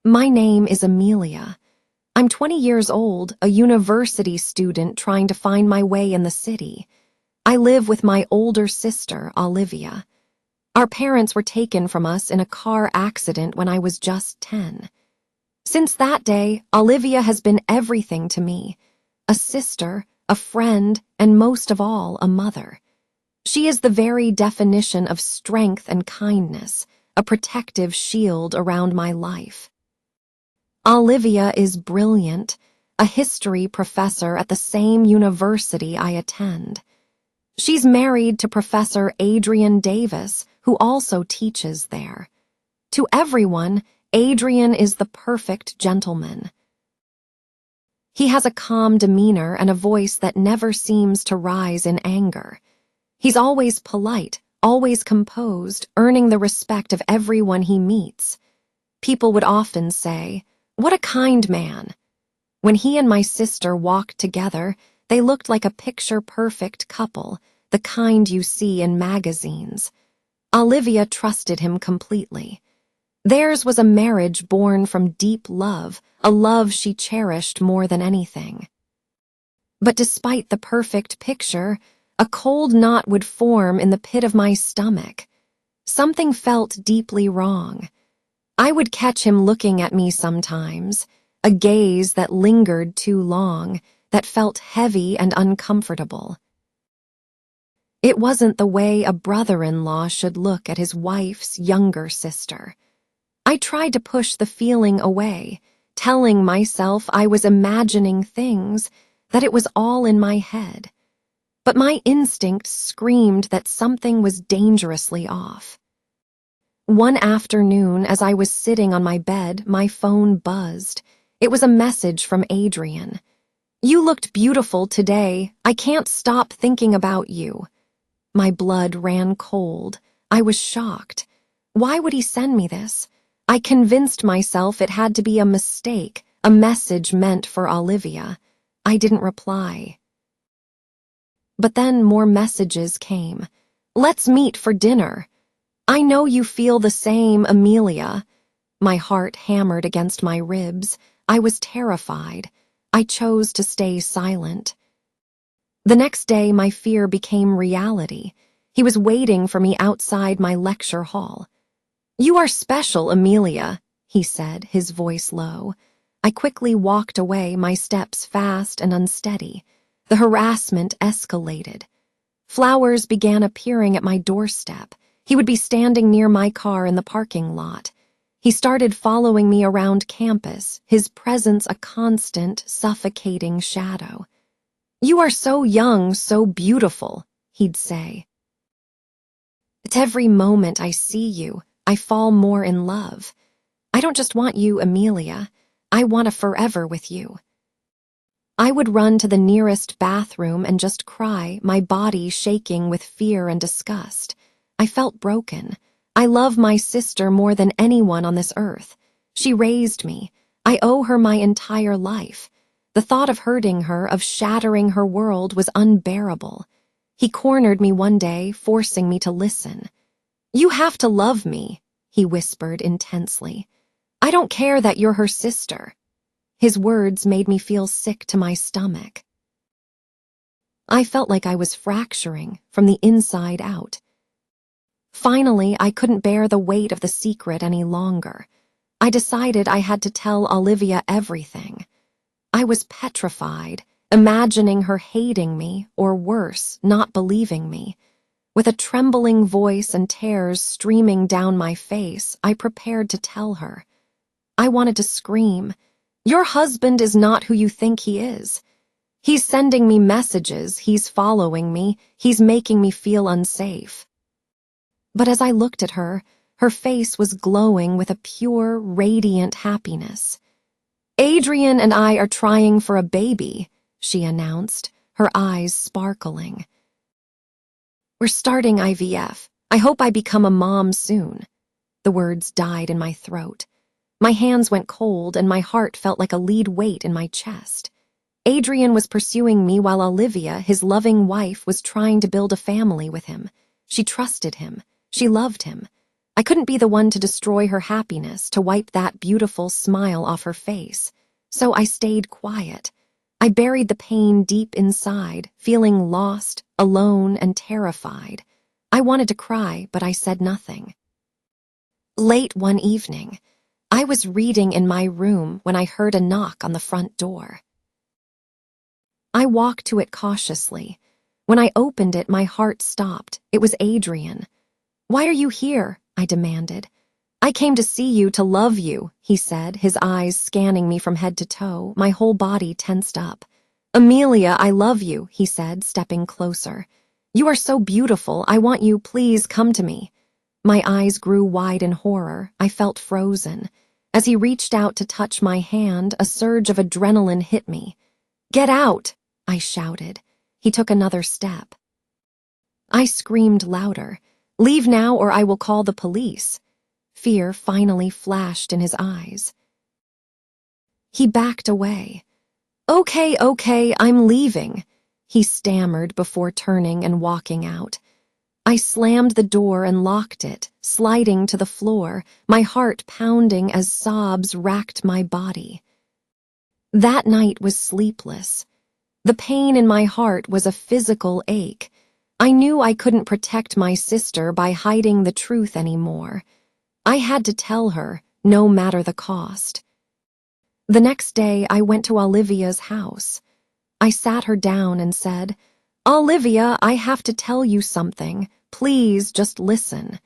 My name is Amelia. I'm 20 years old, a university student trying to find my way in the city. I live with my older sister, Olivia. Our parents were taken from us in a car accident when I was just 10. Since that day, Olivia has been everything to me. A sister, a friend, and most of all, a mother. She is the very definition of strength and kindness, a protective shield around my life. Olivia is brilliant, a history professor at the same university I attend. She's married to Professor Adrian Davis, who also teaches there. To everyone, Adrian is the perfect gentleman. He has a calm demeanor and a voice that never seems to rise in anger. He's always polite, always composed, earning the respect of everyone he meets. People would often say, "What a kind man." When he and my sister walked together, they looked like a picture-perfect couple, the kind you see in magazines. Olivia trusted him completely. Theirs was a marriage born from deep love, a love she cherished more than anything. But despite the perfect picture, a cold knot would form in the pit of my stomach. Something felt deeply wrong. I would catch him looking at me sometimes, a gaze that lingered too long, that felt heavy and uncomfortable. It wasn't the way a brother-in-law should look at his wife's younger sister. I tried to push the feeling away, telling myself I was imagining things, that it was all in my head. But my instinct screamed that something was dangerously off. One afternoon, as I was sitting on my bed, my phone buzzed. It was a message from Adrian. "You looked beautiful today. I can't stop thinking about you." My blood ran cold. I was shocked. Why would he send me this? I convinced myself it had to be a mistake, a message meant for Olivia. I didn't reply. But then more messages came. "Let's meet for dinner." "I know you feel the same, Amelia." My heart hammered against my ribs. I was terrified. I chose to stay silent. The next day, my fear became reality. He was waiting for me outside my lecture hall. "You are special, Amelia," he said, his voice low. I quickly walked away, my steps fast and unsteady. The harassment escalated. Flowers began appearing at my doorstep. He would be standing near my car in the parking lot. He started following me around campus, his presence a constant, suffocating shadow. "You are so young, so beautiful," he'd say. "At every moment I see you, I fall more in love. I don't just want you, Amelia. I want a forever with you." I would run to the nearest bathroom and just cry, my body shaking with fear and disgust. I felt broken. I love my sister more than anyone on this earth. She raised me. I owe her my entire life. The thought of hurting her, of shattering her world, was unbearable. He cornered me one day, forcing me to listen. "You have to love me," he whispered intensely. "I don't care that you're her sister." His words made me feel sick to my stomach. I felt like I was fracturing from the inside out. Finally, I couldn't bear the weight of the secret any longer. I decided I had to tell Olivia everything. I was petrified, imagining her hating me, or worse, not believing me. With a trembling voice and tears streaming down my face, I prepared to tell her. I wanted to scream, "Your husband is not who you think he is. He's sending me messages, he's following me, he's making me feel unsafe." But as I looked at her, her face was glowing with a pure, radiant happiness. "Adrian and I are trying for a baby," she announced, her eyes sparkling. "We're starting IVF. I hope I become a mom soon." The words died in my throat. My hands went cold and my heart felt like a lead weight in my chest. Adrian was pursuing me while Olivia, his loving wife, was trying to build a family with him. She trusted him. She loved him. I couldn't be the one to destroy her happiness, to wipe that beautiful smile off her face. So I stayed quiet. I buried the pain deep inside, feeling lost, alone, and terrified. I wanted to cry, but I said nothing. Late one evening, I was reading in my room when I heard a knock on the front door. I walked to it cautiously. When I opened it, my heart stopped. It was Adrian. "Why are you here?" I demanded. "I came to see you, to love you," he said, his eyes scanning me from head to toe, my whole body tensed up. "Amelia, I love you," he said, stepping closer. "You are so beautiful. I want you. Please come to me." My eyes grew wide in horror. I felt frozen. As he reached out to touch my hand, a surge of adrenaline hit me. "Get out!" I shouted. He took another step. I screamed louder. "Leave now or I will call the police." Fear finally flashed in his eyes. He backed away. Okay, I'm leaving," he stammered before turning and walking out. I slammed the door and locked it, sliding to the floor, my heart pounding as sobs racked my body. That night was sleepless. The pain in my heart was a physical ache. I knew I couldn't protect my sister by hiding the truth anymore. I had to tell her, no matter the cost. The next day, I went to Olivia's house. I sat her down and said, "Olivia, I have to tell you something. Please just listen.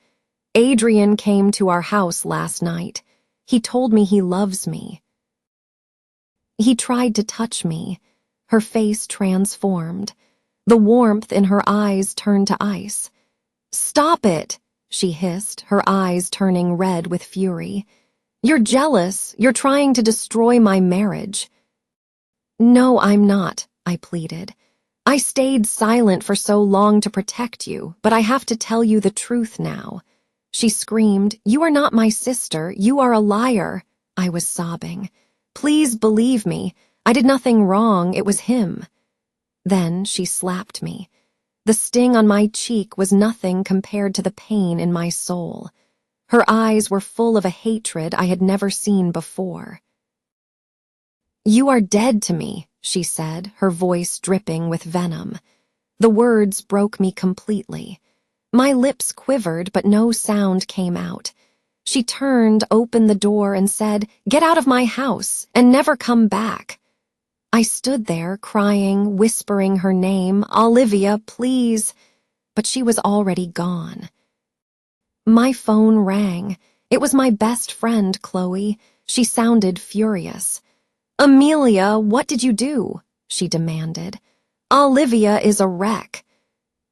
Adrian came to our house last night. He told me he loves me." He tried to touch me. Her face transformed. The warmth in her eyes turned to ice. "Stop it," she hissed, her eyes turning red with fury. "You're jealous. You're trying to destroy my marriage." "No, I'm not," I pleaded. "I stayed silent for so long to protect you, but I have to tell you the truth now." She screamed, "You are not my sister. You are a liar." I was sobbing. "Please believe me. I did nothing wrong. It was him." Then she slapped me. The sting on my cheek was nothing compared to the pain in my soul. Her eyes were full of a hatred I had never seen before. "You are dead to me," she said, her voice dripping with venom. The words broke me completely. My lips quivered, but no sound came out. She turned, opened the door, and said, "Get out of my house, and never come back." I stood there, crying, whispering her name, "Olivia, please," but she was already gone. My phone rang. It was my best friend, Chloe. She sounded furious. "Amelia, what did you do?" she demanded. "Olivia is a wreck."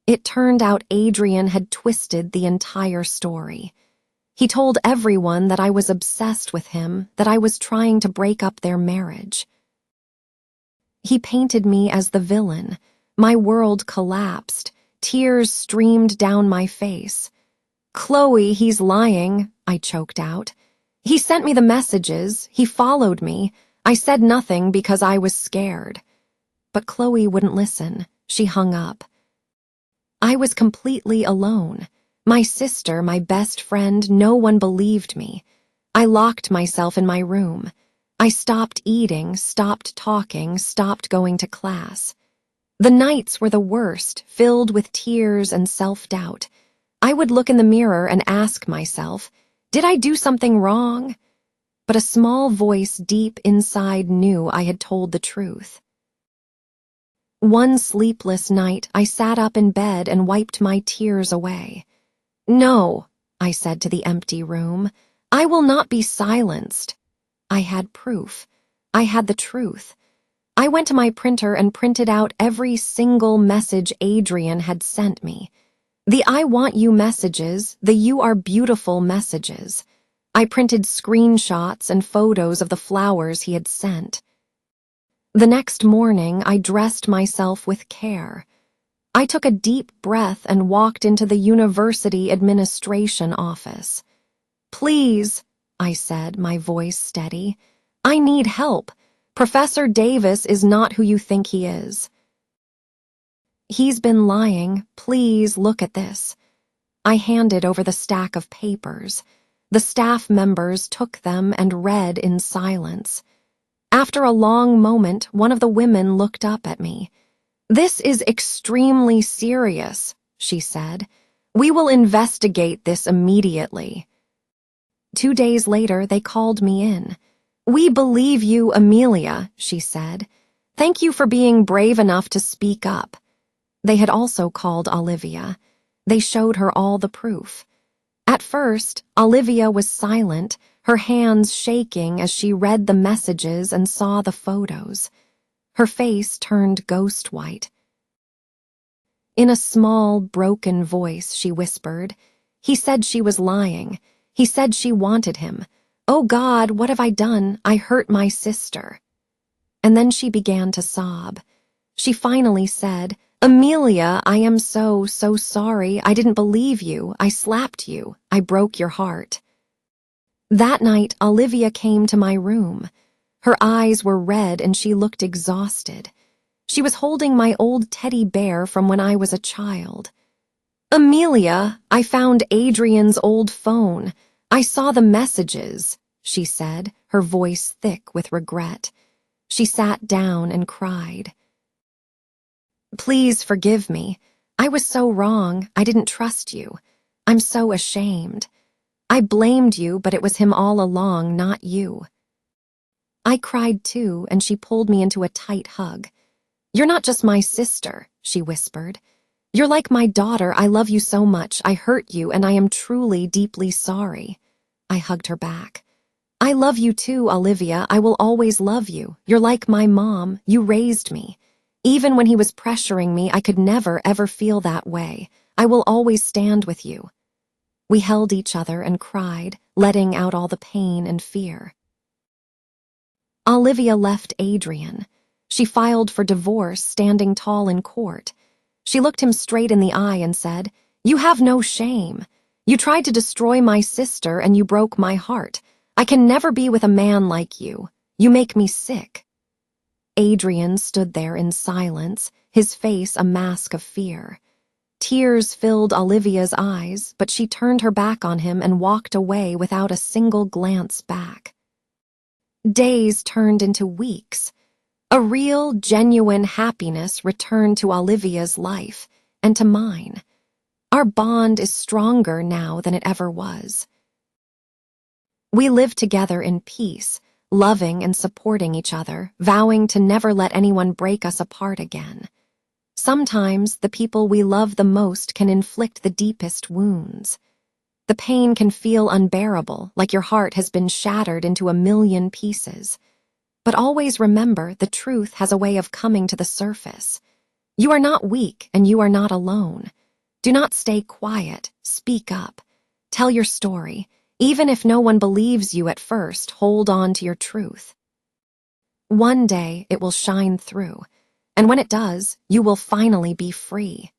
It turned out Adrian had twisted the entire story. He told everyone that I was obsessed with him, that I was trying to break up their marriage. He painted me as the villain. My world collapsed. Tears streamed down my face. "Chloe, he's lying," I choked out. "He sent me the messages. He followed me. I said nothing because I was scared." But Chloe wouldn't listen. She hung up. I was completely alone. My sister, my best friend, no one believed me. I locked myself in my room. I stopped eating, stopped talking, stopped going to class. The nights were the worst, filled with tears and self-doubt. I would look in the mirror and ask myself, did I do something wrong? But a small voice deep inside knew I had told the truth. One sleepless night, I sat up in bed and wiped my tears away. "No," I said to the empty room, "I will not be silenced." I had proof. I had the truth. I went to my printer and printed out every single message Adrian had sent me. The "I want you" messages, the "you are beautiful" messages. I printed screenshots and photos of the flowers he had sent. The next morning, I dressed myself with care. I took a deep breath and walked into the university administration office. "Please," I said, my voice steady, "I need help. Professor Davis is not who you think he is. He's been lying. Please look at this." I handed over the stack of papers. The staff members took them and read in silence. After a long moment, one of the women looked up at me. "This is extremely serious," she said. "We will investigate this immediately." 2 days later, they called me in. "We believe you, Amelia," she said. "Thank you for being brave enough to speak up." They had also called Olivia. They showed her all the proof. At first, Olivia was silent, her hands shaking as she read the messages and saw the photos. Her face turned ghost white. In a small, broken voice, she whispered, "He said she was lying. He said she wanted him. Oh God, what have I done? I hurt my sister." And then she began to sob. She finally said, "Amelia, I am so sorry. I didn't believe you. I slapped you. I broke your heart." That night, Olivia came to my room. Her eyes were red and she looked exhausted. She was holding my old teddy bear from when I was a child. "Amelia, I found Adrian's old phone. I saw the messages," she said, her voice thick with regret. She sat down and cried. "Please forgive me. I was so wrong. I didn't trust you. I'm so ashamed. I blamed you, but it was him all along, not you." I cried too, and she pulled me into a tight hug. "You're not just my sister," she whispered. "You're like my daughter. I love you so much. I hurt you, and I am truly, deeply sorry." I hugged her back. "I love you too, Olivia. I will always love you. You're like my mom. You raised me. Even when he was pressuring me, I could never, ever feel that way. I will always stand with you." We held each other and cried, letting out all the pain and fear. Olivia left Adrian. She filed for divorce, standing tall in court. She looked him straight in the eye and said, "You have no shame. You tried to destroy my sister and you broke my heart. I can never be with a man like you. You make me sick." Adrian stood there in silence, his face a mask of fear. Tears filled Olivia's eyes, but she turned her back on him and walked away without a single glance back. Days turned into weeks. A real, genuine happiness returned to Olivia's life, and to mine. Our bond is stronger now than it ever was. We live together in peace, loving and supporting each other, vowing to never let anyone break us apart again. Sometimes the people we love the most can inflict the deepest wounds. The pain can feel unbearable, like your heart has been shattered into a million pieces. But always remember, the truth has a way of coming to the surface. You are not weak and you are not alone. Do not stay quiet. Speak up. Tell your story. Even if no one believes you at first, hold on to your truth. One day it will shine through, and when it does, you will finally be free.